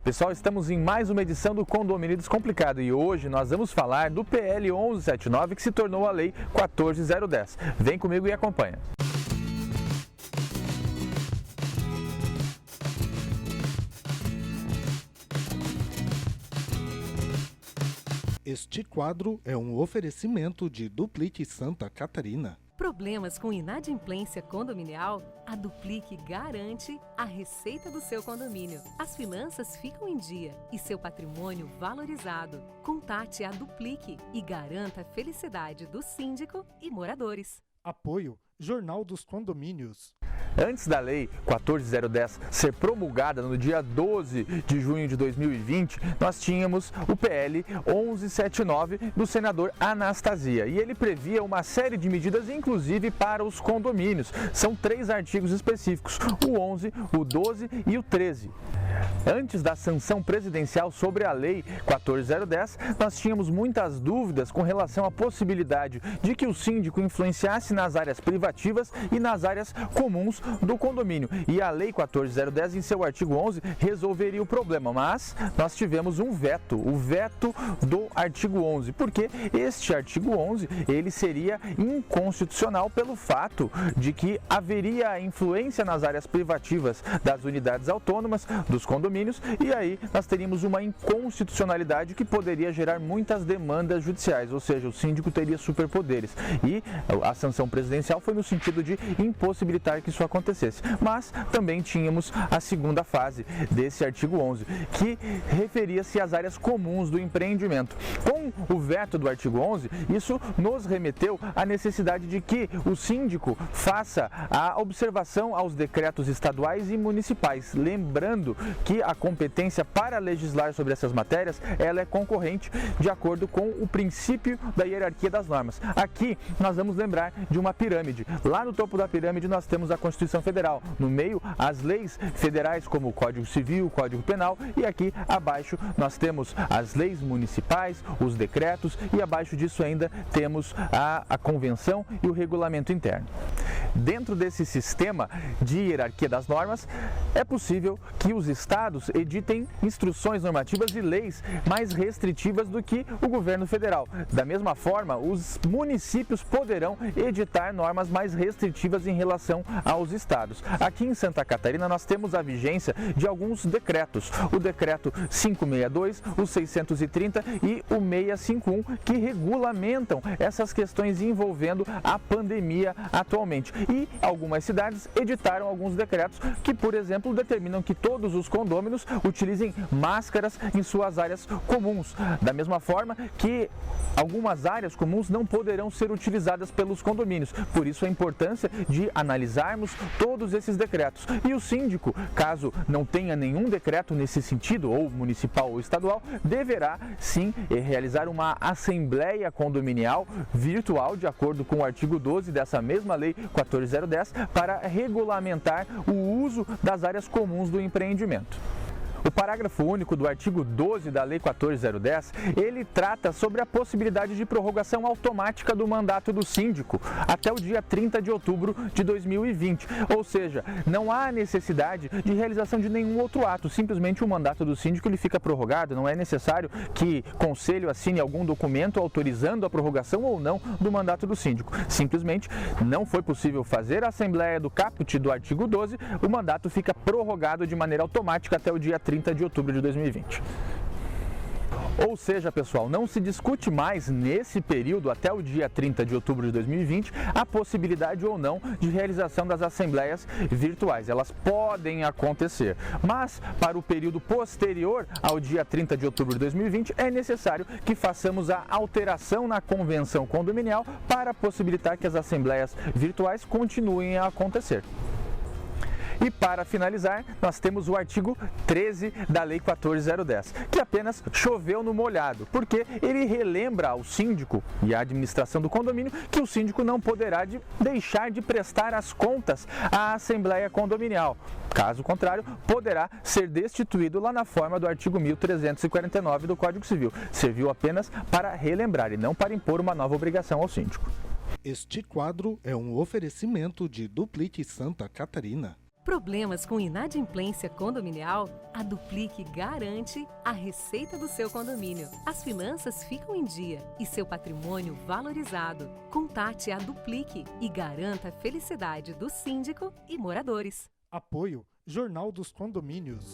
Pessoal, estamos em mais uma edição do Condomínio Descomplicado e hoje nós vamos falar do PL 1179 que se tornou a Lei 14010. Vem comigo e acompanha. Este quadro é um oferecimento de Duplique Santa Catarina. Problemas com inadimplência condominial? A Duplique garante a receita do seu condomínio. As finanças ficam em dia e seu patrimônio valorizado. Contate a Duplique e garanta a felicidade do síndico e moradores. Apoio Jornal dos Condomínios. Antes da Lei 14010 ser promulgada no dia 12 de junho de 2020, nós tínhamos o PL 1179 do senador Anastasia e ele previa uma série de medidas, inclusive para os condomínios. São 3 artigos específicos, o 11, o 12 e o 13. Antes da sanção presidencial sobre a Lei 14010, nós tínhamos muitas dúvidas com relação à possibilidade de que o síndico influenciasse nas áreas privativas e nas áreas comuns do condomínio. E a Lei 14010, em seu artigo 11, resolveria o problema, mas nós tivemos um veto, o veto do artigo 11, porque este artigo 11, ele seria inconstitucional pelo fato de que haveria influência nas áreas privativas das unidades autônomas, dos condomínios, e aí nós teríamos uma inconstitucionalidade que poderia gerar muitas demandas judiciais, ou seja, o síndico teria superpoderes. E a sanção presidencial foi no sentido de impossibilitar que isso acontecesse. Mas também tínhamos a segunda fase desse artigo 11, que referia-se às áreas comuns do empreendimento. Com o veto do artigo 11, isso nos remeteu à necessidade de que o síndico faça a observação aos decretos estaduais e municipais, lembrando que a competência para legislar sobre essas matérias, ela é concorrente de acordo com o princípio da hierarquia das normas. Aqui nós vamos lembrar de uma pirâmide. Lá no topo da pirâmide nós temos a Constituição Federal, no meio as leis federais como o Código Civil, o Código Penal, e aqui abaixo nós temos as leis municipais, os decretos, e abaixo disso ainda temos a Convenção e o Regulamento Interno. Dentro desse sistema de hierarquia das normas, é possível que os estados editem instruções normativas e leis mais restritivas do que o governo federal. Da mesma forma, os municípios poderão editar normas mais restritivas em relação aos estados. Aqui em Santa Catarina nós temos a vigência de alguns decretos, o decreto 562, o 630 e o 651, que regulamentam essas questões envolvendo a pandemia atualmente. E algumas cidades editaram alguns decretos que, por exemplo, determinam que todos os condôminos utilizem máscaras em suas áreas comuns. Da mesma forma que algumas áreas comuns não poderão ser utilizadas pelos condomínios. Por isso a importância de analisarmos todos esses decretos. E o síndico, caso não tenha nenhum decreto nesse sentido, ou municipal ou estadual, deverá sim realizar uma assembleia condominial virtual, de acordo com o artigo 12 dessa mesma Lei 14010, para regulamentar o uso das áreas comuns do empreendimento. O parágrafo único do artigo 12 da Lei 14010, ele trata sobre a possibilidade de prorrogação automática do mandato do síndico até o dia 30 de outubro de 2020. Ou seja, não há necessidade de realização de nenhum outro ato, simplesmente o mandato do síndico ele fica prorrogado, não é necessário que o conselho assine algum documento autorizando a prorrogação ou não do mandato do síndico. Simplesmente não foi possível fazer a assembleia do caput do artigo 12, o mandato fica prorrogado de maneira automática até o dia 30 de outubro de 2020. Ou seja, pessoal, não se discute mais nesse período, até o dia 30 de outubro de 2020, a possibilidade ou não de realização das assembleias virtuais. Elas podem acontecer, mas para o período posterior ao dia 30 de outubro de 2020, é necessário que façamos a alteração na convenção condominial para possibilitar que as assembleias virtuais continuem a acontecer. E para finalizar, nós temos o artigo 13 da Lei 14010, que apenas choveu no molhado, porque ele relembra ao síndico e à administração do condomínio que o síndico não poderá deixar de prestar as contas à Assembleia Condominial. Caso contrário, poderá ser destituído lá na forma do artigo 1349 do Código Civil. Serviu apenas para relembrar e não para impor uma nova obrigação ao síndico. Este quadro é um oferecimento de Duplique Santa Catarina. Problemas com inadimplência condominial? A Duplique garante a receita do seu condomínio. As finanças ficam em dia e seu patrimônio valorizado. Contate a Duplique e garanta a felicidade do síndico e moradores. Apoio Jornal dos Condomínios.